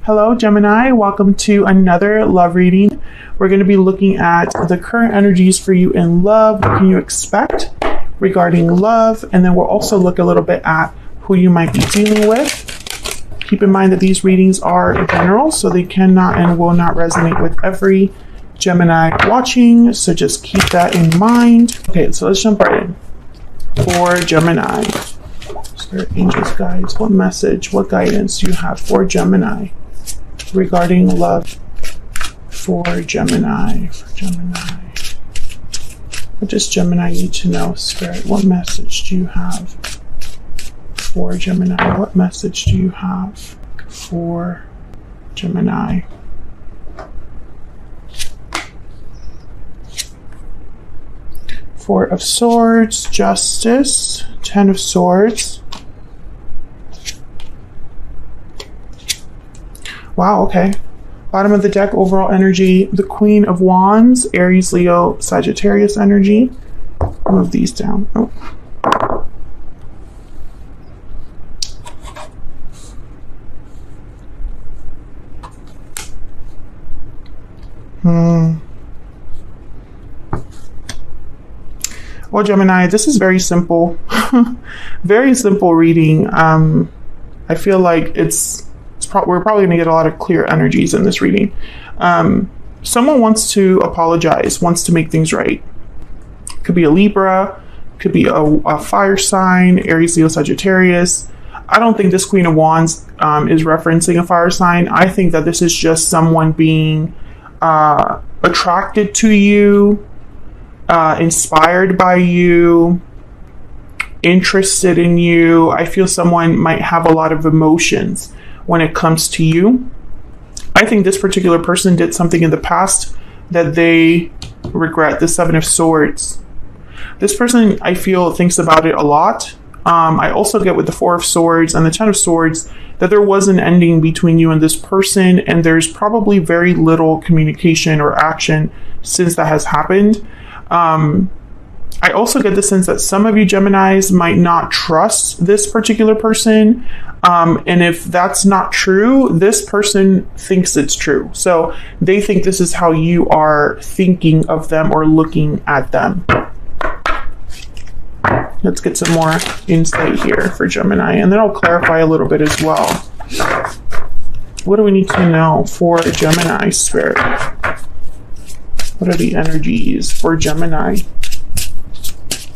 Hello, Gemini. Welcome to another love reading. We're going to be looking at the current energies for you in love. What can you expect regarding love? And then we'll also look a little bit at who you might be dealing with. Keep in mind that these readings are general, so they cannot and will not resonate with every Gemini watching. So just keep that in mind. Okay, so let's jump right in. For Gemini, Spirit, angels, guides, what message, what guidance do you have for Gemini regarding love? For Gemini, what does Gemini need to know, Spirit? What message do you have for Gemini? What message do you have for Gemini? Four of Swords, Justice, Ten of Swords. Wow, okay. Bottom of the deck, overall energy, the Queen of Wands, Aries, Leo, Sagittarius energy. Move these down. Oh. Well, Gemini, this is very simple. Very simple reading. I feel like we're probably going to get a lot of clear energies in this reading. Someone wants to apologize, wants to make things right. Could be a Libra, could be a fire sign, Aries, Leo, Sagittarius. I don't think this Queen of Wands is referencing a fire sign. I think that this is just someone being attracted to you, inspired by you, interested in you. I feel someone might have a lot of emotions when it comes to you. I think this particular person did something in the past that they regret. The Seven of Swords. This person, I feel, thinks about it a lot. I also get with the Four of Swords and the Ten of Swords that there was an ending between you and this person, and there's probably very little communication or action since that has happened. I also get the sense that some of you Geminis might not trust this particular person. And if that's not true, this person thinks it's true. So they think this is how you are thinking of them or looking at them. Let's get some more insight here for Gemini, and then I'll clarify a little bit as well. What do we need to know for Gemini, Spirit? What are the energies for Gemini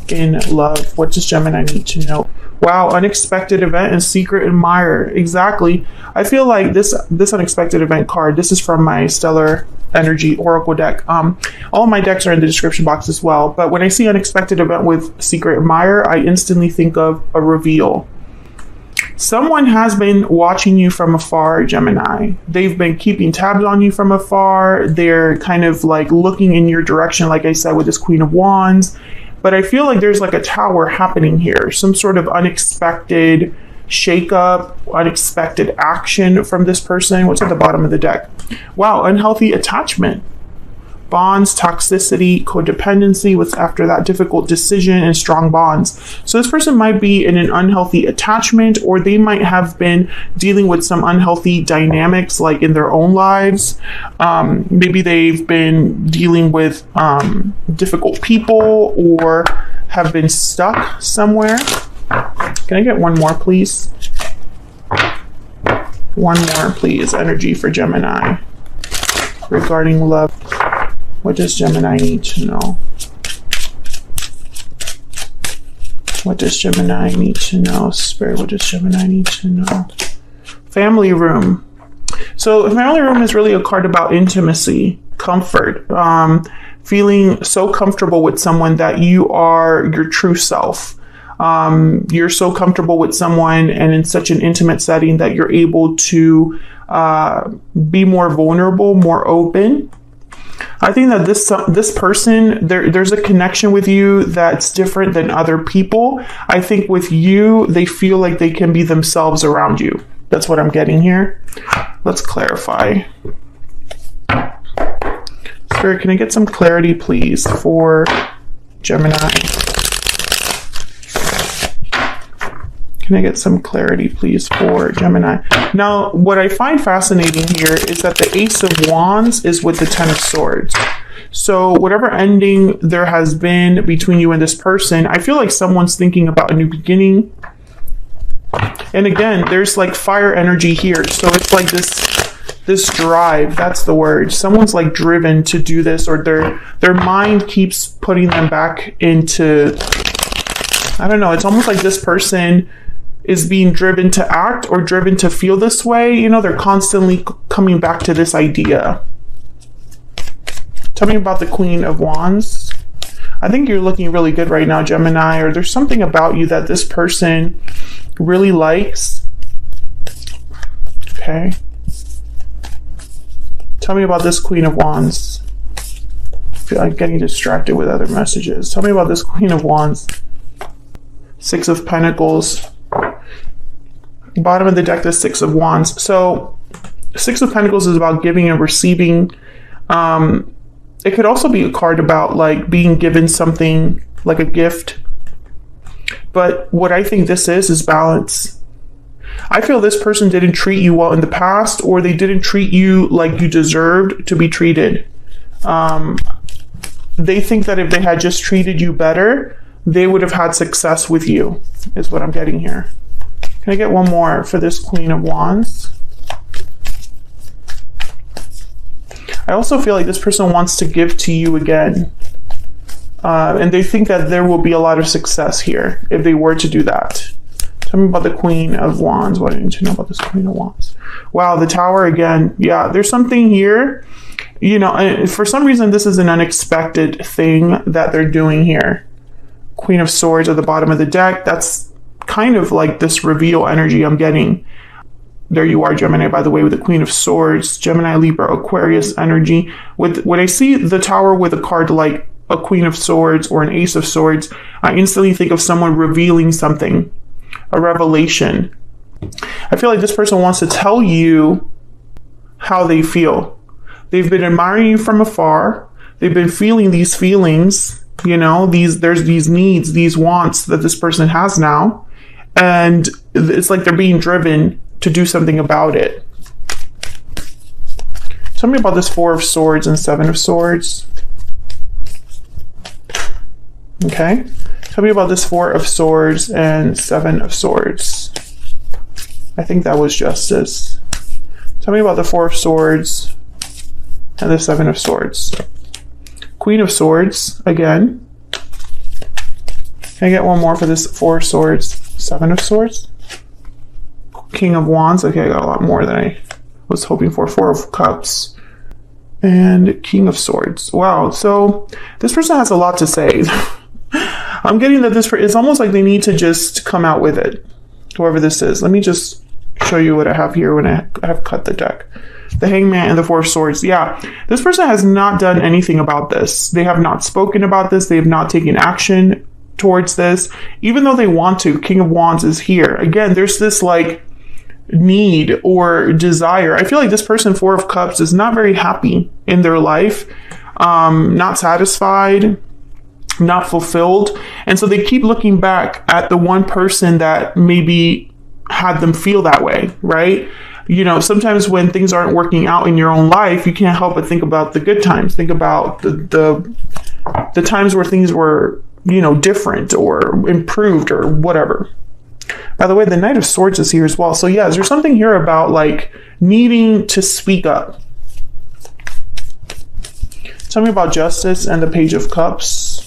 in love? What does Gemini need to know? Wow, unexpected event and secret admirer. Exactly. I feel like this unexpected event card, this is from my Stellar Energy Oracle deck. All my decks are in the description box as well. But when I see unexpected event with secret admirer, I instantly think of a reveal. Someone has been watching you from afar, Gemini. They've been keeping tabs on you from afar. They're kind of like looking in your direction, like I said, with this Queen of Wands. But I feel like there's like a tower happening here. Some sort of unexpected shakeup, unexpected action from this person. What's at the bottom of the deck? Wow, unhealthy attachment. Bonds, toxicity, codependency. What's after that? Difficult decision and strong bonds. So this person might be in an unhealthy attachment, or they might have been dealing with some unhealthy dynamics like in their own lives. Maybe they've been dealing with difficult people or have been stuck somewhere. Can I get one more, please? One more, please. Energy for Gemini regarding love. What does Gemini need to know? What does Gemini need to know? Spirit, what does Gemini need to know? Family room. So family room is really a card about intimacy, comfort, feeling so comfortable with someone that you are your true self. You're so comfortable with someone and in such an intimate setting that you're able to be more vulnerable, more open. I think that this person, there's a connection with you that's different than other people. I think with you, they feel like they can be themselves around you. That's what I'm getting here. Let's clarify. Spirit, can I get some clarity, please, for Gemini? Can I get some clarity, please, for Gemini? Now, what I find fascinating here is that the Ace of Wands is with the Ten of Swords. So whatever ending there has been between you and this person, I feel like someone's thinking about a new beginning. And again, there's like fire energy here. So it's like this drive, that's the word. Someone's like driven to do this, or their mind keeps putting them back into, I don't know, it's almost like this person is being driven to act or driven to feel this way. You know, they're constantly coming back to this idea. Tell me about the Queen of Wands. I think you're looking really good right now, Gemini, or there's something about you that this person really likes. Okay. Tell me about this Queen of Wands. I feel like getting distracted with other messages. Tell me about this Queen of Wands. Six of Pentacles. Bottom of the deck, the Six of Wands. So Six of Pentacles is about giving and receiving. It could also be a card about like being given something like a gift. But what I think this is balance. I feel this person didn't treat you well in the past, or they didn't treat you like you deserved to be treated. They think that if they had just treated you better, they would have had success with you, is what I'm getting here. Can I get one more for this Queen of Wands? I also feel like this person wants to give to you again. And they think that there will be a lot of success here if they were to do that. Tell me about the Queen of Wands. What do you need to know about this Queen of Wands? Wow, the Tower again. Yeah, there's something here. You know, and for some reason, this is an unexpected thing that they're doing here. Queen of Swords at the bottom of the deck. That's kind of like this reveal energy I'm getting. There you are, Gemini, by the way, with the Queen of Swords, Gemini, Libra, Aquarius energy. When I see the Tower with a card like a Queen of Swords or an Ace of Swords, I instantly think of someone revealing something, a revelation. I feel like this person wants to tell you how they feel. They've been admiring you from afar. They've been feeling these feelings, you know, there's these needs, these wants that this person has now. And it's like they're being driven to do something about it. Tell me about this Four of Swords and Seven of Swords. Okay. Tell me about this Four of Swords and Seven of Swords. I think that was Justice. Tell me about the Four of Swords and the Seven of Swords. Queen of Swords again. Can I get one more for this Four of Swords, Seven of Swords? King of Wands. Okay, I got a lot more than I was hoping for. Four of Cups and King of Swords. Wow. So this person has a lot to say. I'm getting that it's almost like they need to just come out with it. Whoever this is. Let me just show you what I have here when I have cut the deck. The Hangman and the Four of Swords. Yeah, this person has not done anything about this. They have not spoken about this. They have not taken action towards this. Even though they want to, King of Wands is here. Again, there's this like need or desire. I feel like this person, Four of Cups, is not very happy in their life, not satisfied, not fulfilled. And so they keep looking back at the one person that maybe had them feel that way, right? You know, sometimes when things aren't working out in your own life, you can't help but think about the good times. Think about the times where things were, you know, different or improved or whatever. By the way, the Knight of Swords is here as well. So yeah, is there something here about like needing to speak up? Tell me about Justice and the Page of Cups.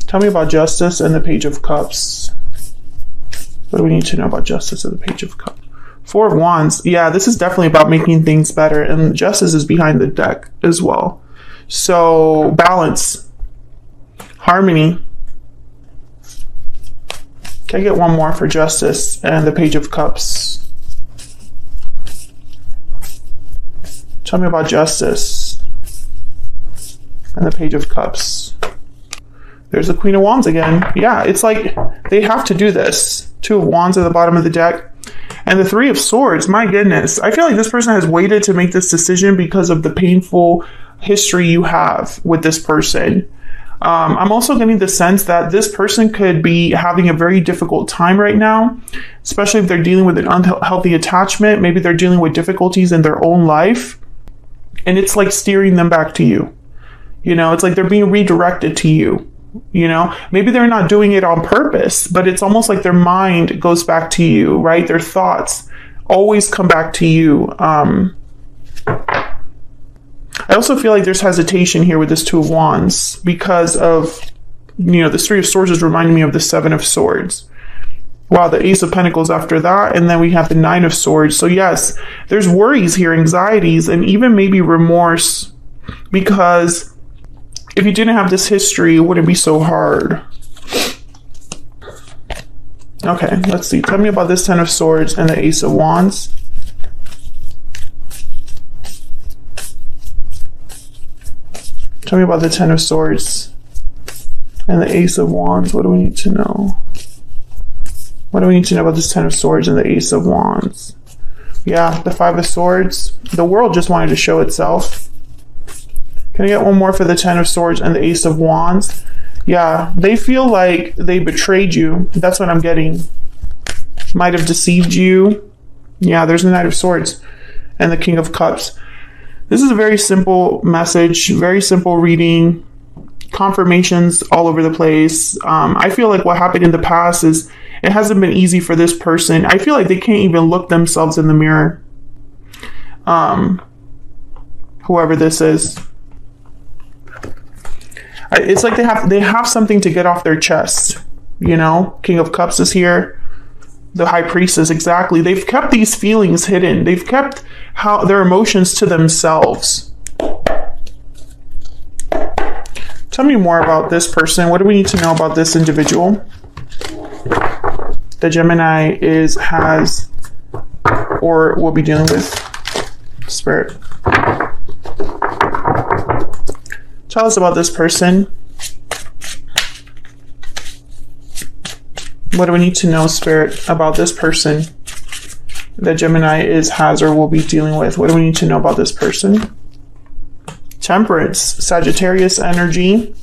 Tell me about Justice and the Page of Cups. What do we need to know about Justice and the Page of Cups? Four of Wands. Yeah, this is definitely about making things better. And Justice is behind the deck as well. So balance. Harmony. Can I get one more for Justice and the Page of Cups? Tell me about Justice and the Page of Cups. There's the Queen of Wands again. Yeah, it's like they have to do this. Two of Wands at the bottom of the deck. And the Three of Swords. My goodness. I feel like this person has waited to make this decision because of the painful history you have with this person. I'm also getting the sense that this person could be having a very difficult time right now, especially if they're dealing with an unhealthy attachment. Maybe they're dealing with difficulties in their own life, and it's like steering them back to you. You know, it's like they're being redirected to you. You know, maybe they're not doing it on purpose, but it's almost like their mind goes back to you, right? Their thoughts always come back to you. I also feel like there's hesitation here with this Two of Wands because of, you know, this Three of Swords is reminding me of the Seven of Swords. Wow, the Ace of Pentacles after that, and then we have the Nine of Swords. So yes, there's worries here, anxieties, and even maybe remorse, because if you didn't have this history, it wouldn't be so hard. Okay, let's see. Tell me about this Ten of Swords and the Ace of Wands. Tell me about the Ten of Swords and the Ace of Wands. What do we need to know? What do we need to know about this Ten of Swords and the Ace of Wands? Yeah, the Five of Swords. The world just wanted to show itself. Can I get one more for the Ten of Swords and the Ace of Wands? Yeah, they feel like they betrayed you. That's what I'm getting. Might have deceived you. Yeah, there's the Knight of Swords and the King of Cups. This is a very simple message, very simple reading, confirmations all over the place. I feel like what happened in the past is it hasn't been easy for this person. I feel like they can't even look themselves in the mirror. Whoever this is. It's like they have something to get off their chest. You know, King of Cups is here. The High Priestess, exactly. They've kept these feelings hidden. They've kept their emotions to themselves. Tell me more about this person. What do we need to know about this individual? The Gemini has, or will be dealing with. Spirit. Tell us about this person. What do we need to know, Spirit, about this person that Gemini has, or will be dealing with? What do we need to know about this person? Temperance, Sagittarius energy,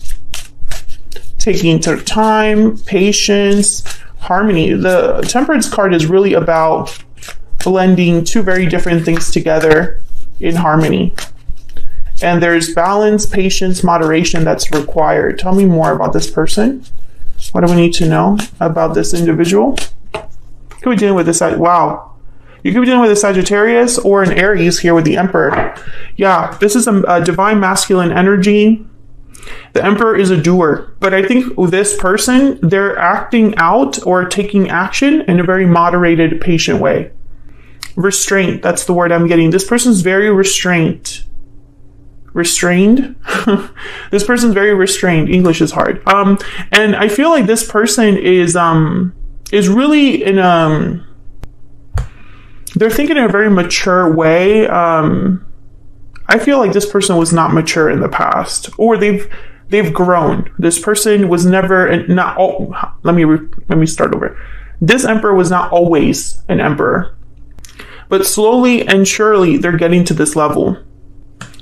taking time, patience, harmony. The Temperance card is really about blending two very different things together in harmony. And there's balance, patience, moderation that's required. Tell me more about this person. What do we need to know about this individual? Could be dealing with this. Wow. You could be dealing with a Sagittarius or an Aries here with the Emperor. Yeah, this is a divine masculine energy. The Emperor is a doer. But I think this person, they're acting out or taking action in a very moderated, patient way. Restraint, that's the word I'm getting. This person's very restrained. This person's very restrained. English is hard. And I feel like this person is really in they're thinking in a very mature way. I feel like this person was not mature in the past, or they've grown. This person was never let me start over. This Emperor was not always an emperor, but slowly and surely they're getting to this level.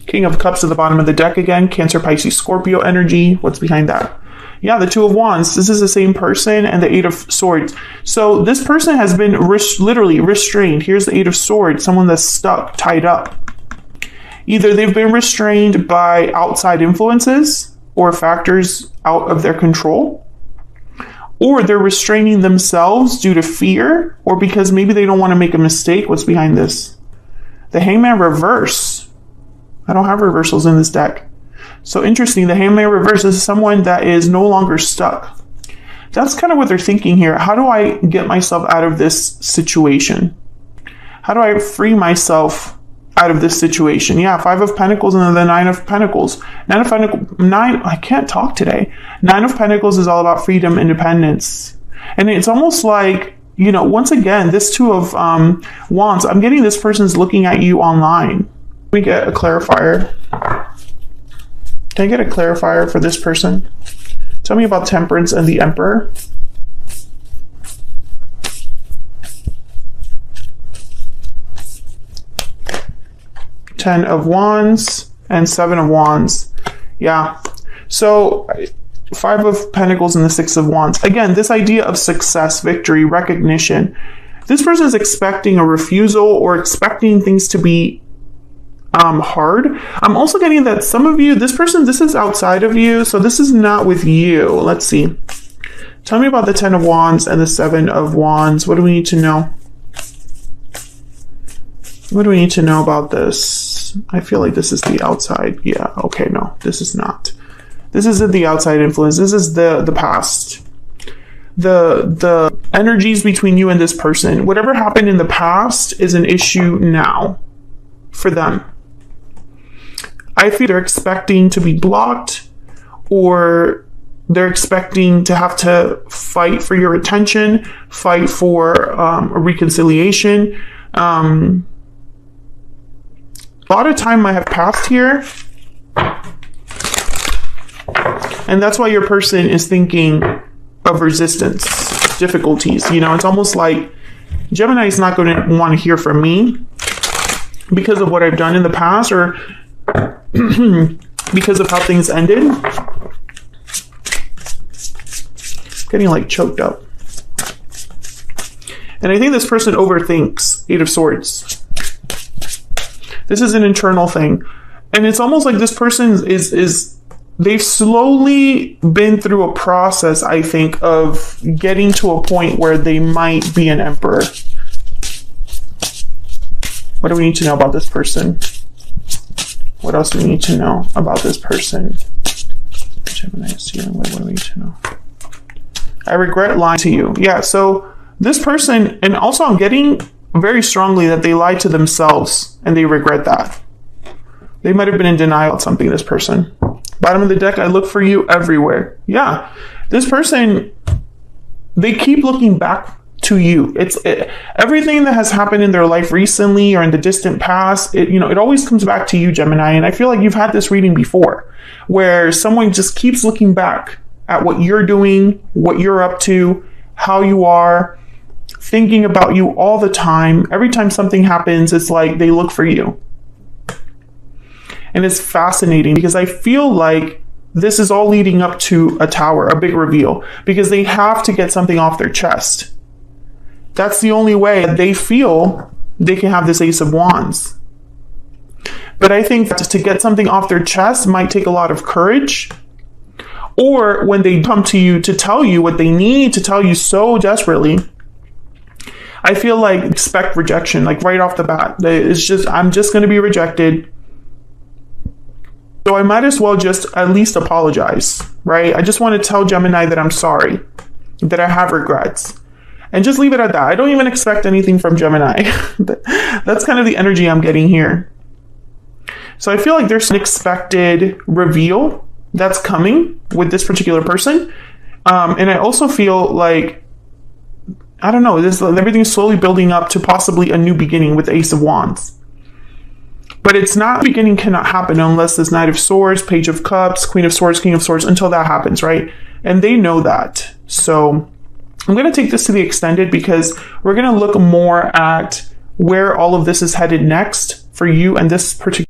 King of Cups at the bottom of the deck again. Cancer, Pisces, Scorpio energy. What's behind that? Yeah, the Two of Wands. This is the same person, and the Eight of Swords. So this person has been literally restrained. Here's the Eight of Swords. Someone that's stuck, tied up. Either they've been restrained by outside influences or factors out of their control, or they're restraining themselves due to fear, or because maybe they don't want to make a mistake. What's behind this? The Hangman reverse. I don't have reversals in this deck. So interesting, the Hangman reverse is someone that is no longer stuck. That's kind of what they're thinking here. How do I get myself out of this situation? How do I free myself out of this situation? Yeah, Five of Pentacles and then the Nine of Pentacles. I can't talk today. Nine of Pentacles is all about freedom, independence. And it's almost like, you know, once again, this Two of Wands, I'm getting this person's looking at you online. We get a clarifier. Can I get a clarifier for this person? Tell me about Temperance and the Emperor. Ten of Wands and Seven of Wands. Yeah. So Five of Pentacles and the Six of Wands. Again, this idea of success, victory, recognition. This person is expecting a refusal or expecting things to be hard. I'm also getting that some of you, this is outside of you, so this is not with you. Let's see. Tell me about the Ten of Wands and the Seven of Wands. What do we need to know? What do we need to know about this? I feel like this is the outside. Yeah, okay, no, this is not. This isn't the outside influence. This is the past. The energies between you and this person. Whatever happened in the past is an issue now for them. I feel they're expecting to be blocked, or they're expecting to have to fight for your attention, fight for a reconciliation. A lot of time might have passed here. And that's why your person is thinking of resistance, difficulties. You know, it's almost like Gemini is not going to want to hear from me because of what I've done in the past, or because of how things ended. Getting like choked up. And I think this person overthinks. Eight of Swords. This is an internal thing. And it's almost like this person is they've slowly been through a process, I think, of getting to a point where they might be an emperor. What do we need to know about this person? What else do we need to know about this person? Gemini is here. What do we need to know? I regret lying to you. Yeah, so this person, and also I'm getting very strongly that they lied to themselves and they regret that. They might have been in denial about something, this person. Bottom of the deck, I look for you everywhere. Yeah, this person, they keep looking back to you. Everything that has happened in their life recently or in the distant past, it always comes back to you, Gemini. And I feel like you've had this reading before, where someone just keeps looking back at what you're doing, what you're up to, how you are, thinking about you all the time. Every time something happens, it's like they look for you. And it's fascinating because I feel like this is all leading up to a tower, a big reveal, because they have to get something off their chest. That's the only way they feel they can have this Ace of Wands. But I think that to get something off their chest might take a lot of courage. Or when they come to you to tell you what they need to tell you so desperately, I feel like expect rejection, like right off the bat. It's just, I'm just going to be rejected. So I might as well just at least apologize, right? I just want to tell Gemini that I'm sorry, that I have regrets, and just leave it at that. I don't even expect anything from Gemini. That's kind of the energy I'm getting here. So I feel like there's an unexpected reveal that's coming with this particular person. And I also feel like, I don't know, everything's slowly building up to possibly a new beginning with the Ace of Wands. But it's not, beginning cannot happen unless this Knight of Swords, Page of Cups, Queen of Swords, King of Swords, until that happens, right? And they know that. So I'm going to take this to the extended because we're going to look more at where all of this is headed next for you and this particular